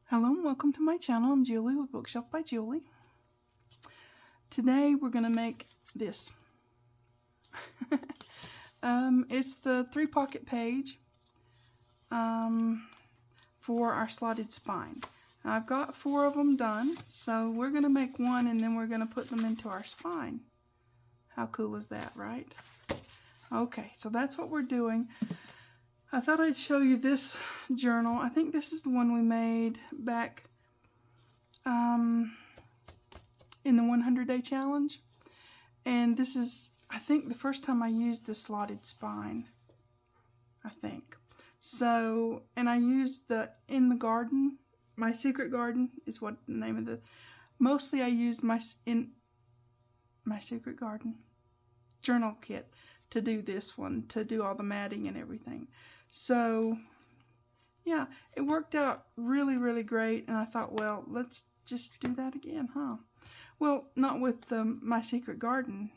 Hello and welcome to my channel. I'm Julie with Bookshelf by Julie. Today we're going to make this. It's the 3-pocket page for our slotted spine. Now, I've got 4 of them done, so we're going to make one and then we're going to put them into our spine. How cool is that, right? Okay, so that's what we're doing. I thought I'd show you this journal. I think this is the one we made back in the 100-day challenge. And this is, I think, the first time I used the slotted spine. I think. So, and I used the In the Garden. My Secret Garden is what the name of the... Mostly I used my Secret Garden journal kit to do this one, to do all the matting and everything. So, yeah, it worked out really, really great, and I thought, well, let's just do that again, huh? Well, not with My Secret Garden,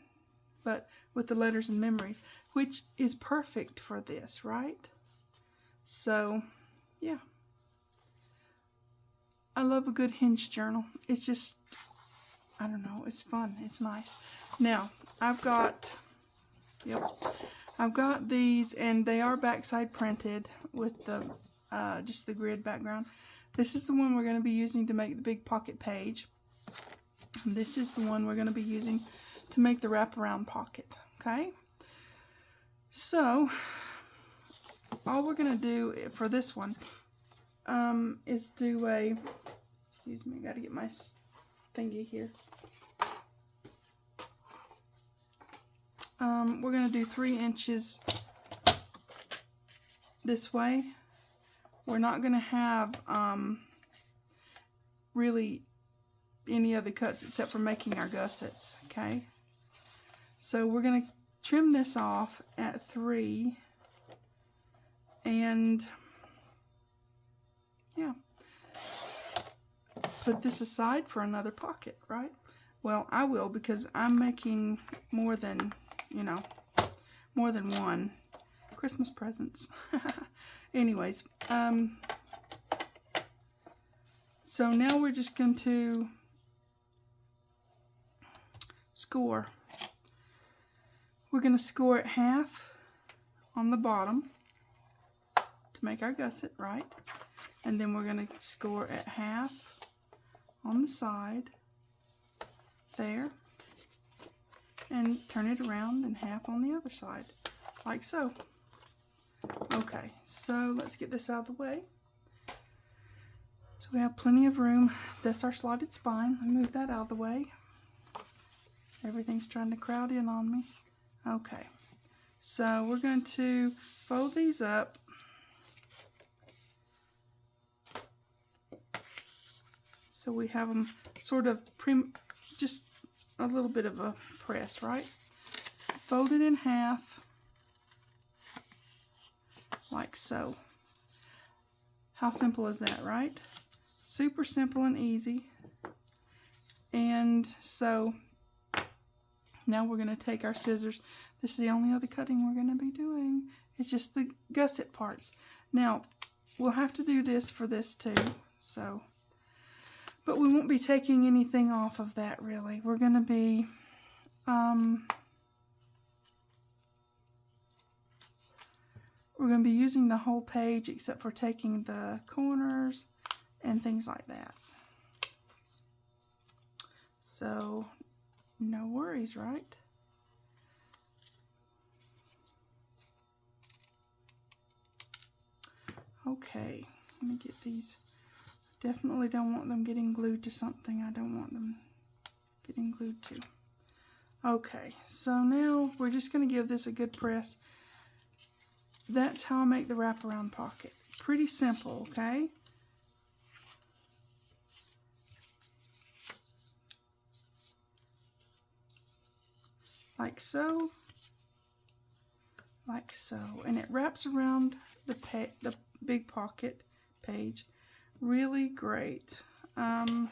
but with the Letters and Memories, which is perfect for this, right? So, yeah. I love a good hinged journal. It's just, I don't know, it's fun, it's nice. Now, I've got these, and they are backside printed with the just the grid background. This is the one we're going to be using to make the big pocket page. And this is the one we're going to be using to make the wraparound pocket. Okay? So, all we're going to do for this one is do a, excuse me, I got to get my thingy here. We're going to do 3 inches this way. We're not going to have really any other cuts except for making our gussets, okay? So we're going to trim this off at 3, and yeah, put this aside for another pocket, right? Well, I will, because I'm making more than, you know, more than one Christmas presents. Anyways, so now we're just going to score. We're going to score it half on the bottom to make our gusset, right? And then we're going to score at half on the side there, and turn it around and half on the other side, like so. Okay, so let's get this out of the way. So we have plenty of room. That's our slotted spine. Let me move that out of the way. Everything's trying to crowd in on me. Okay, so we're going to fold these up. So we have them sort of just a little bit of a press, right? Fold it in half, like so. How simple is that, right? Super simple and easy. And so now we're going to take our scissors. This is the only other cutting we're going to be doing. It's just the gusset parts. Now, we'll have to do this for this too, so... But we won't be taking anything off of that, really. We're going to be using the whole page except for taking the corners and things like that. So, no worries, right? Okay, let me get these. Definitely don't want them getting glued to something I don't want them getting glued to. Okay, so now we're just going to give this a good press. That's how I make the wraparound pocket. Pretty simple, okay? Like so. Like so. And it wraps around the big pocket page. Really great. You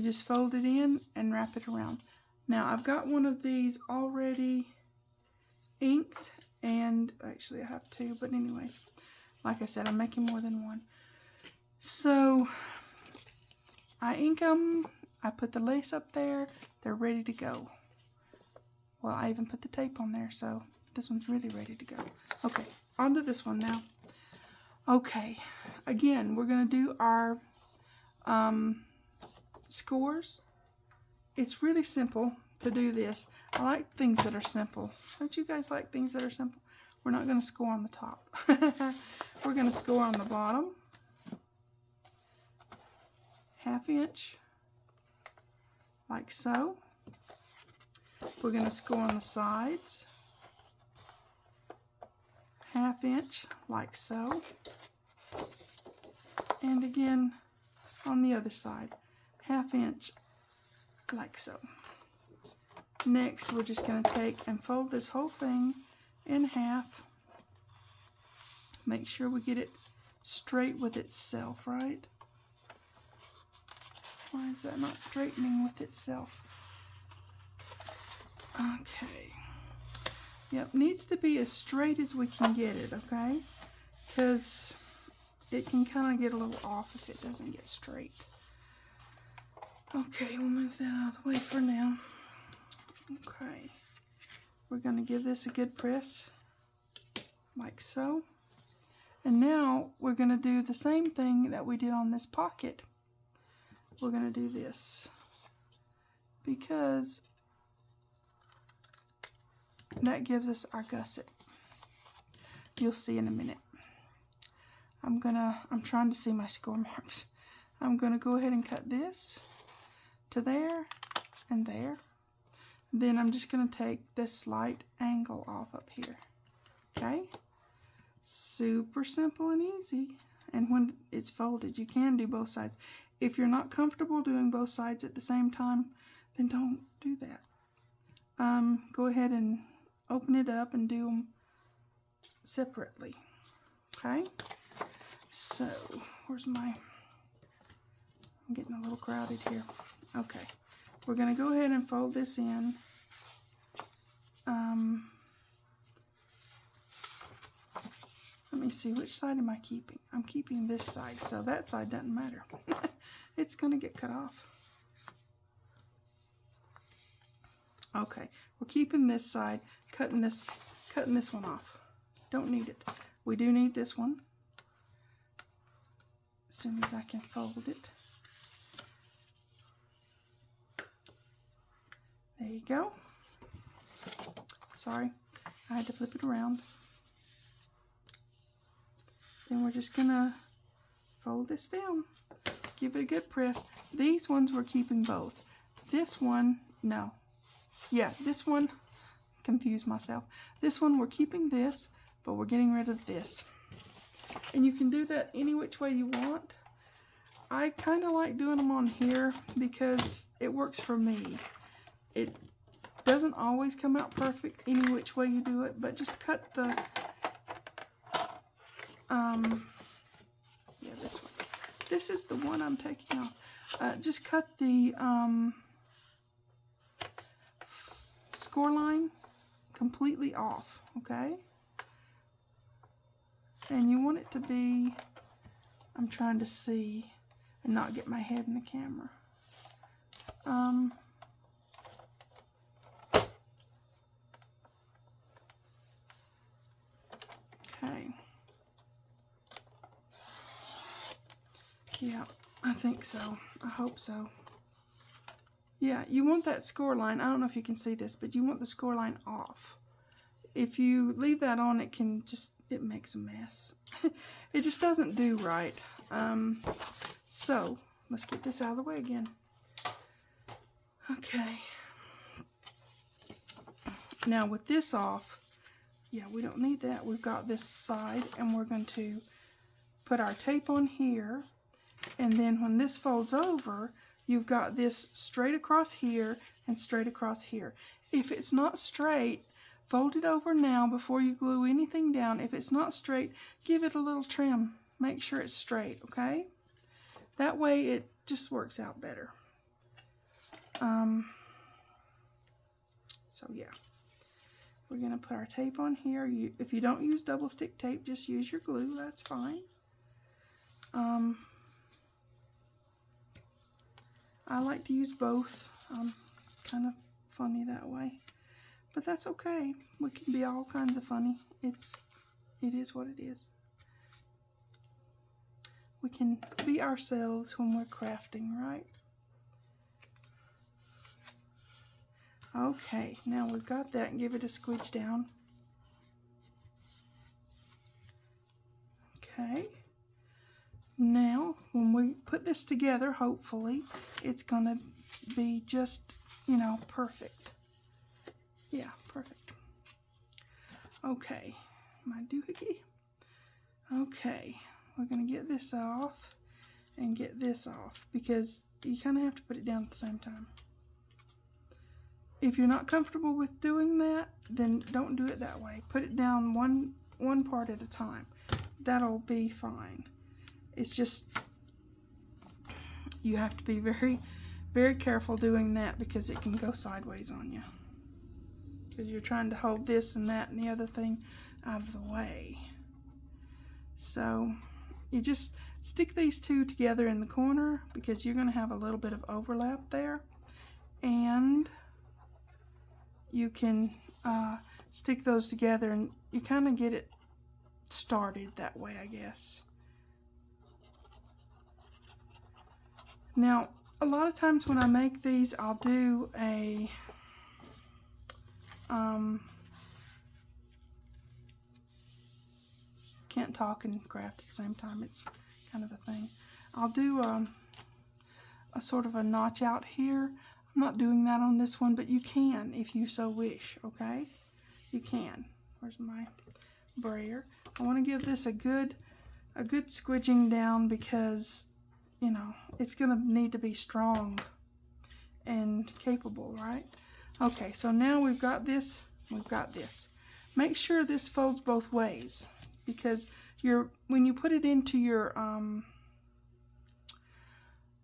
just fold it in and wrap it around. Now I've got one of these already inked, and actually I have two, but anyways, like I said, I'm making more than one. So I ink them, I put the lace up there, they're ready to go. Well, I even put the tape on there, so this one's really ready to go. Okay, on to this one now. Okay, again, we're going to do our scores. It's really simple to do this. I like things that are simple. Don't you guys like things that are simple? We're not going to score on the top. We're going to score on the bottom. 1/2 inch, like so. We're going to score on the sides. 1/2 inch, like so. And again on the other side, 1/2 inch, like so. Next, we're just going to take and fold this whole thing in half. Make sure we get it straight with itself, right? Why is that not straightening with itself? Okay. Yep, needs to be as straight as we can get it, okay? Because it can kind of get a little off if it doesn't get straight. Okay, we'll move that out of the way for now. Okay. We're going to give this a good press, like so. And now we're going to do the same thing that we did on this pocket. We're going to do this because that gives us our gusset. You'll see in a minute. I'm trying to see my score marks. I'm going to go ahead and cut this to there and there. Then I'm just going to take this slight angle off up here. Okay? Super simple and easy. And when it's folded, you can do both sides. If you're not comfortable doing both sides at the same time, then don't do that. Go ahead and open it up and do them separately. Okay? So, where's my... I'm getting a little crowded here. Okay. We're going to go ahead and fold this in. Let me see, which side am I keeping? I'm keeping this side, so that side doesn't matter. It's going to get cut off. Okay, we're keeping this side, cutting this one off. Don't need it. We do need this one. As soon as I can fold it. There you go. Sorry, I had to flip it around. Then we're just gonna fold this down. Give it a good press. These ones we're keeping both. This one, no. Yeah, this one, confused myself. This one we're keeping this, but we're getting rid of this. And you can do that any which way you want. I kind of like doing them on here because it works for me. It doesn't always come out perfect any which way you do it, but just cut the, yeah, this one. This is the one I'm taking off. Just cut the score line completely off, okay? And you want it to be, I'm trying to see and not get my head in the camera. Okay. Yeah, I think so. I hope so. Yeah, you want that score line. I don't know if you can see this, but you want the score line off. If you leave that on, it can just, it makes a mess. It just doesn't do right. So, let's get this out of the way again. Okay. Now with this off, yeah, we don't need that. We've got this side, and we're going to put our tape on here. And then when this folds over, you've got this straight across here and straight across here. If it's not straight, fold it over now before you glue anything down. If it's not straight, give it a little trim. Make sure it's straight, okay? That way it just works out better. So yeah. We're going to put our tape on here. If you don't use double stick tape, just use your glue. That's fine. I like to use both. Kind of funny that way. But that's okay. We can be all kinds of funny. It is what it is. We can be ourselves when we're crafting, right? Okay, now we've got that, and give it a squidge down. Okay. Now, when we put this together, hopefully, it's going to be just, you know, perfect. Yeah, perfect. Okay, my doohickey. Okay, we're going to get this off and get this off because you kind of have to put it down at the same time. If you're not comfortable with doing that, then don't do it that way. Put it down one part at a time. That'll be fine. It's just, you have to be very, very careful doing that because it can go sideways on you. Because you're trying to hold this and that and the other thing out of the way. So, you just stick these two together in the corner because you're going to have a little bit of overlap there. And you can stick those together and you kind of get it started that way, I guess. Now, a lot of times when I make these, I'll do a can't talk and craft at the same time. It's kind of a thing. I'll do a sort of a notch out here. I'm not doing that on this one, but you can if you so wish, okay? You can. Where's my brayer? I want to give this a good squidging down because, you know, it's going to need to be strong and capable, right? Okay, so now we've got this, we've got this. Make sure this folds both ways because when you put it into your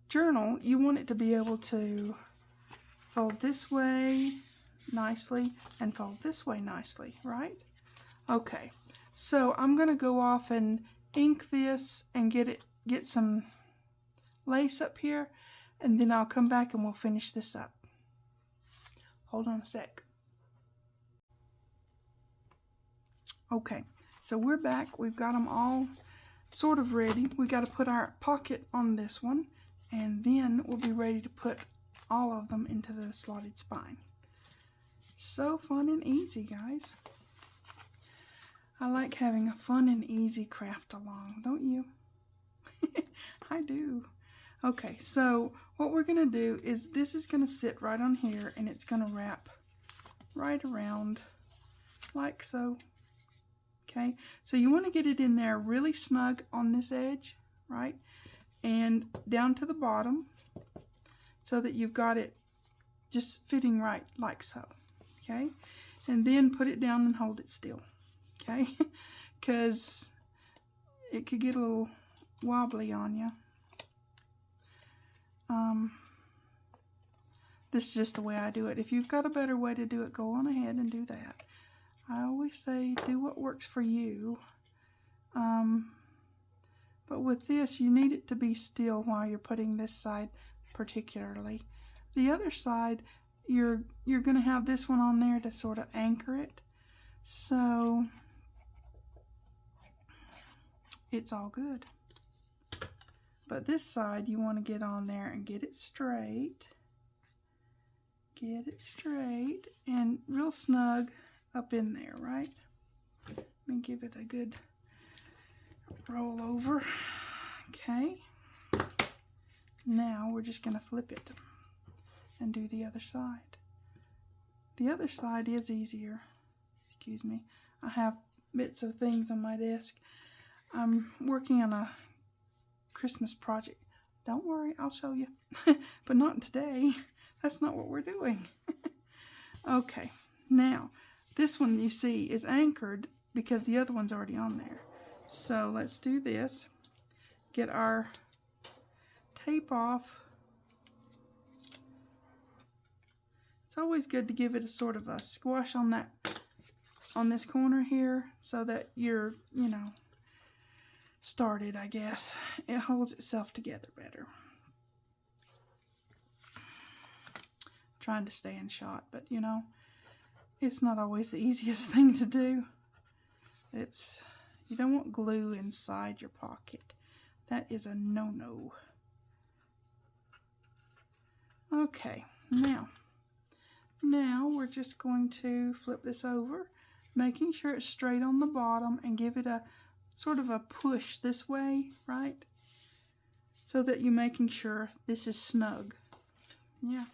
journal, you want it to be able to fold this way nicely and fold this way nicely, right? Okay, so I'm going to go off and ink this and get some lace up here, and then I'll come back and we'll finish this up. Hold on a sec. Okay, so we're back. We've got them all sort of ready. We got to put our pocket on this one, and then we'll be ready to put all of them into the slotted spine. So fun and easy, guys. I like having a fun and easy craft along, don't you? I do. Okay, so what we're going to do is this is going to sit right on here and it's going to wrap right around like so. Okay, so you want to get it in there really snug on this edge, right? And down to the bottom so that you've got it just fitting right like so. Okay, and then put it down and hold it still. Okay, because it could get a little wobbly on you. This is just the way I do it. If you've got a better way to do it, go on ahead and do that. I always say do what works for you. But with this, you need it to be still while you're putting this side particularly. The other side, you're going to have this one on there to sort of anchor it. So it's all good. But this side, you want to get on there and get it straight. Get it straight and real snug up in there, right? Let me give it a good roll over. Okay. Now we're just going to flip it and do the other side. The other side is easier. Excuse me. I have bits of things on my desk. I'm working on a Christmas project. Don't worry, I'll show you. But not today. That's not what we're doing. Okay, now this one you see is anchored because the other one's already on there. So let's do this. Get our tape off. It's always good to give it a sort of a squash on that on this corner here so that you're, you know, started, I guess. It holds itself together better. Trying to stay in shot, but you know, it's not always the easiest thing to do. You don't want glue inside your pocket. That is a no-no. Okay, now we're just going to flip this over, making sure it's straight on the bottom, and give it a sort of a push this way, right? So that you're making sure this is snug. Yeah,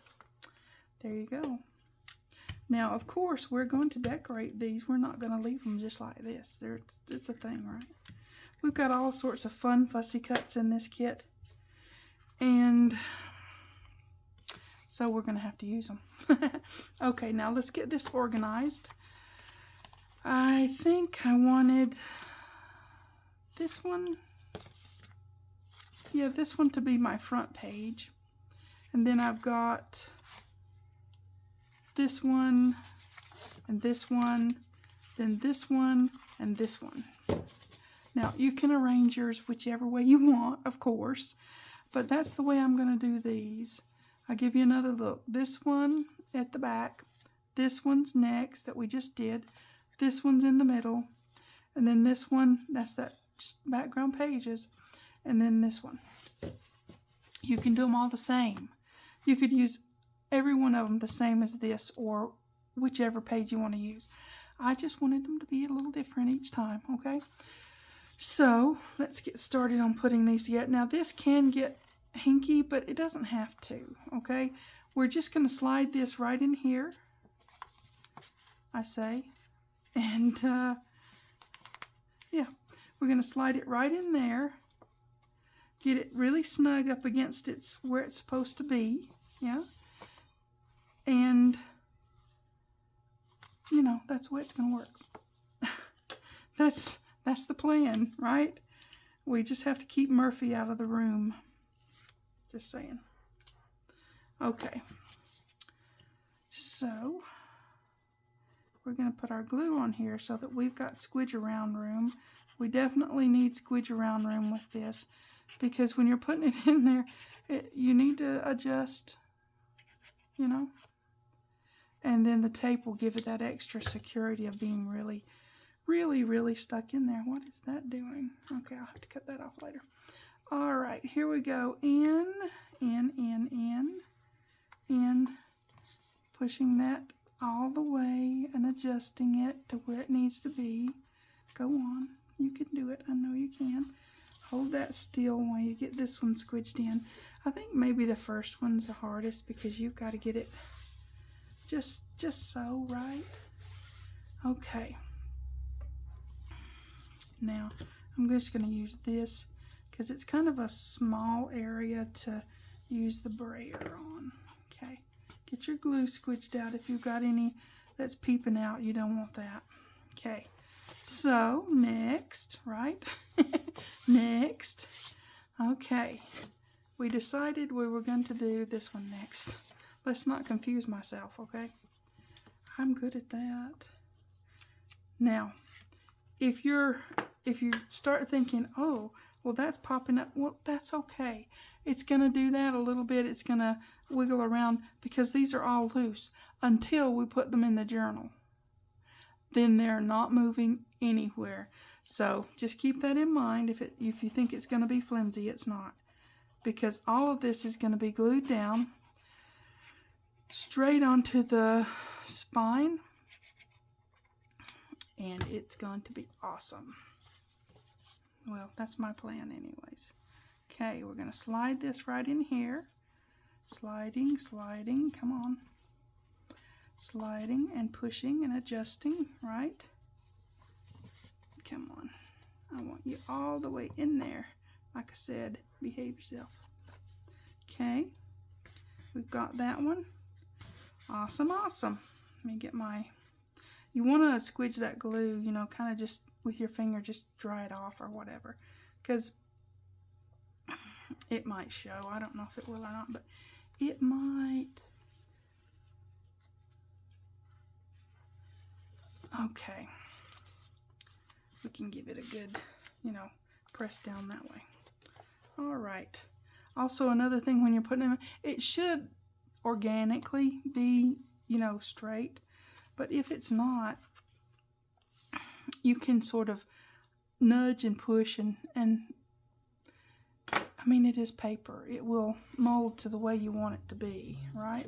there you go. Now, of course, we're going to decorate these. We're not going to leave them just like this. It's a thing, right? We've got all sorts of fun fussy cuts in this kit. And so we're going to have to use them. Okay, now let's get this organized. I think I wanted this one. Yeah, this one to be my front page. And then I've got this one, and this one, then this one, and this one. Now, you can arrange yours whichever way you want, of course, but that's the way I'm going to do these. I'll give you another look. This one at the back, this one's next that we just did, this one's in the middle, and then this one, that's that background pages, and then this one. You can do them all the same. You could use every one of them the same as this, or whichever page you want to use. I just wanted them to be a little different each time, okay? So, let's get started on putting these together. Now, this can get hinky, but it doesn't have to, okay? We're just going to slide this right in here, I say. And, yeah, we're going to slide it right in there. Get it really snug up against where it's supposed to be, yeah? And, you know, that's the way it's going to work. That's the plan, right? We just have to keep Murphy out of the room. Just saying. Okay. So, we're going to put our glue on here so that we've got squidge around room. We definitely need squidge around room with this, because when you're putting it in there, you need to adjust, you know. And then the tape will give it that extra security of being really, really, really stuck in there. What is that doing? Okay, I'll have to cut that off later. All right, here we go. In, pushing that all the way and adjusting it to where it needs to be. Go on. You can do it. I know you can. Hold that still while you get this one squidged in. I think maybe the first one's the hardest because you've got to get it just so, right? Okay. Now, I'm just going to use this because it's kind of a small area to use the brayer on. Okay. Get your glue squidged out. If you've got any that's peeping out, you don't want that. Okay. So, next, right? Next. Okay. We decided we were going to do this one next. Let's not confuse myself, okay? I'm good at that. Now, if you start thinking, oh, well, that's popping up, well, that's okay. It's going to do that a little bit. It's going to wiggle around because these are all loose until we put them in the journal. Then they're not moving anywhere. So just keep that in mind. If you think it's going to be flimsy, it's not. Because all of this is going to be glued down straight onto the spine. And it's going to be awesome. Well, that's my plan anyways. Okay, we're going to slide this right in here. Sliding, sliding, come on. Sliding and pushing and adjusting, right? Come on. I want you all the way in there. Like I said, behave yourself. Okay, we've got that one. Awesome, awesome. Let me get my... You want to squidge that glue, you know, kind of just with your finger, just dry it off or whatever. Because it might show. I don't know if it will or not, but it might. Okay. We can give it a good, you know, press down that way. All right. Also, another thing when you're putting them, it should organically be, you know, straight. But if it's not, you can sort of nudge and push and I mean, it is paper. It will mold to the way you want it to be, right?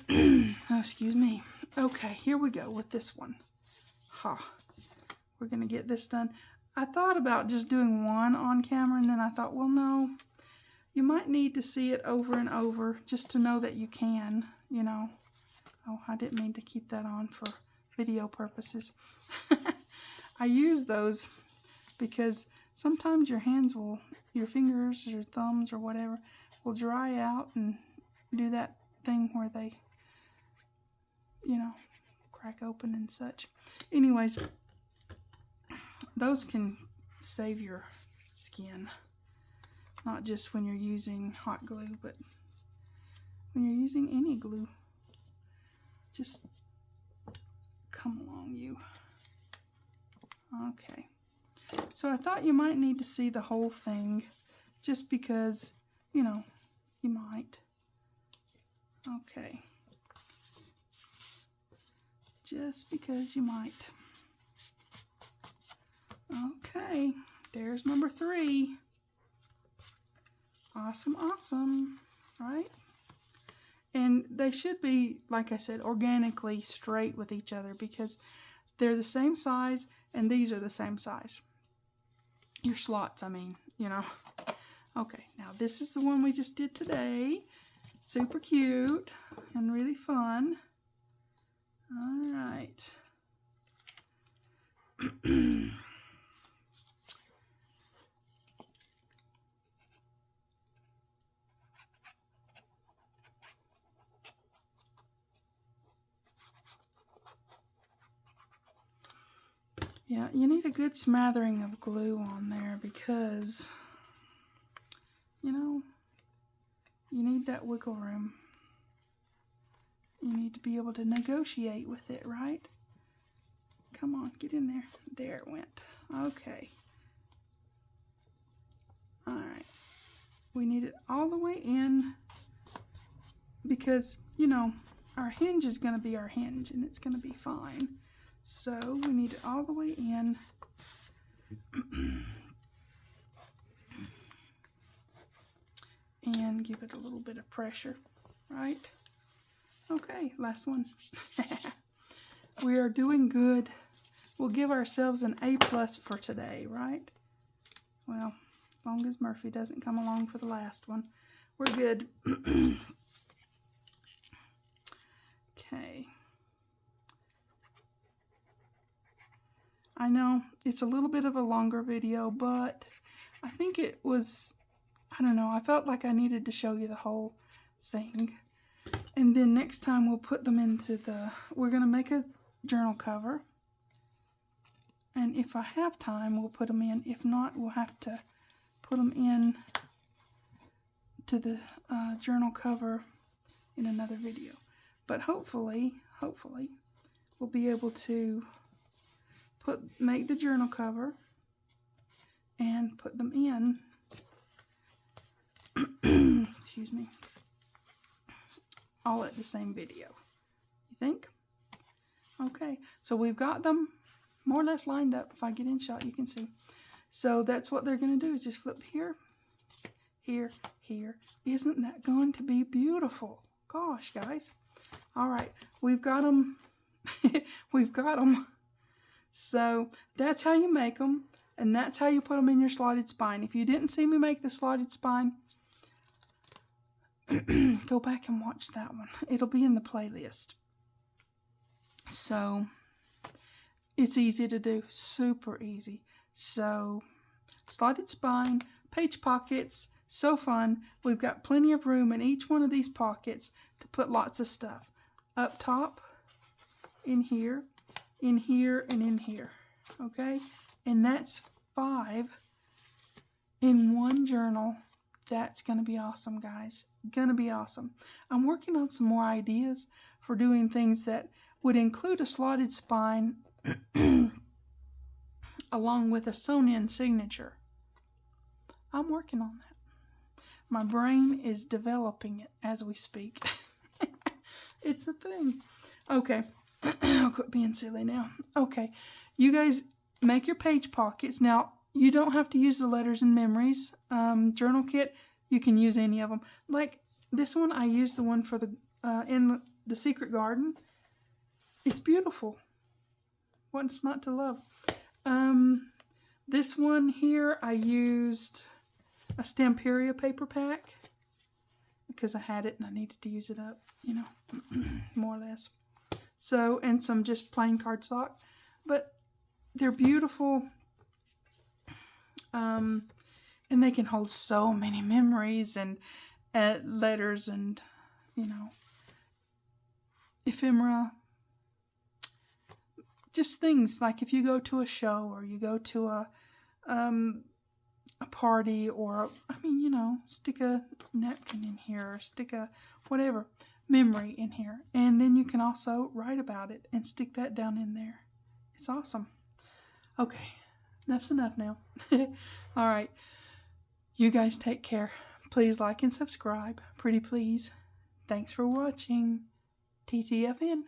Oh, excuse me. Okay, here we go with this one. We're going to get this done. I thought about just doing one on camera, and then I thought, well, no. You might need to see it over and over just to know that you can, you know. Oh, I didn't mean to keep that on for video purposes. I use those because sometimes your hands will, your fingers or thumbs or whatever, will dry out and do that thing where they, you know, crack open and such. Anyways, those can save your skin. Not just when you're using hot glue, but when you're using any glue. Just come along, you. Okay. So I thought you might need to see the whole thing, just because, you know, you might. Okay. Just because you might. Okay, there's number 3. Awesome, awesome, right? And they should be, like I said, organically straight with each other because they're the same size and these are the same size. Your slots, I mean, you know. Okay, now this is the one we just did today. Super cute and really fun. All right. Yeah, you need a good smattering of glue on there because, you know, you need that wiggle room. You need to be able to negotiate with it, right? Come on, get in there. There it went. Okay. All right. We need it all the way in because, you know, our hinge is going to be our hinge and it's going to be fine. So we need it all the way in. And give it a little bit of pressure, right? Okay, last one. We are doing good. We'll give ourselves an A+ for today, right? Well, as long as Murphy doesn't come along for the last one, we're good. Okay. I know it's a little bit of a longer video, but I think it was, I don't know, I felt like I needed to show you the whole thing. And then next time we'll put them into the, we're going to make a journal cover. And if I have time, we'll put them in. If not, we'll have to put them in to the journal cover in another video. But hopefully, we'll be able to make the journal cover and put them in, excuse me, all at the same video. You think? Okay, so we've got them more or less lined up. If I get in shot, you can see. So that's what they're going to do, is just flip here, here, here. Isn't that going to be beautiful? Gosh, guys. All right, we've got them. We've got them. So that's how you make them, and that's how you put them in your slotted spine. If you didn't see me make the slotted spine, go back and watch that one. It'll be in the playlist. So it's easy to do, super easy. So slotted spine, page pockets, so fun. We've got plenty of room in each one of these pockets to put lots of stuff. Up top, in here, and in here. Okay? And that's 5 in one journal. That's going to be awesome, guys. Going to be awesome. I'm working on some more ideas for doing things that would include a slotted spine along with a sewn-in signature. I'm working on that. My brain is developing it as we speak. It's a thing. Okay, I'll quit being silly now. Okay, you guys make your page pockets. Now, you don't have to use the letters and memories. Journal kit, you can use any of them. Like this one, I used the one for the in the secret garden. It's beautiful. What's not to love? This one here, I used a Stamperia paper pack because I had it and I needed to use it up, you know, more or less. So, and some just plain cardstock, but they're beautiful. And they can hold so many memories and letters and, you know, ephemera. Just things like if you go to a show or you go to a party, or, I mean, you know, stick a napkin in here or stick a whatever memory in here. And then you can also write about it and stick that down in there. It's awesome. Okay, enough's enough now. All right, you guys take care. Please like and subscribe. Pretty please. Thanks for watching. TTFN.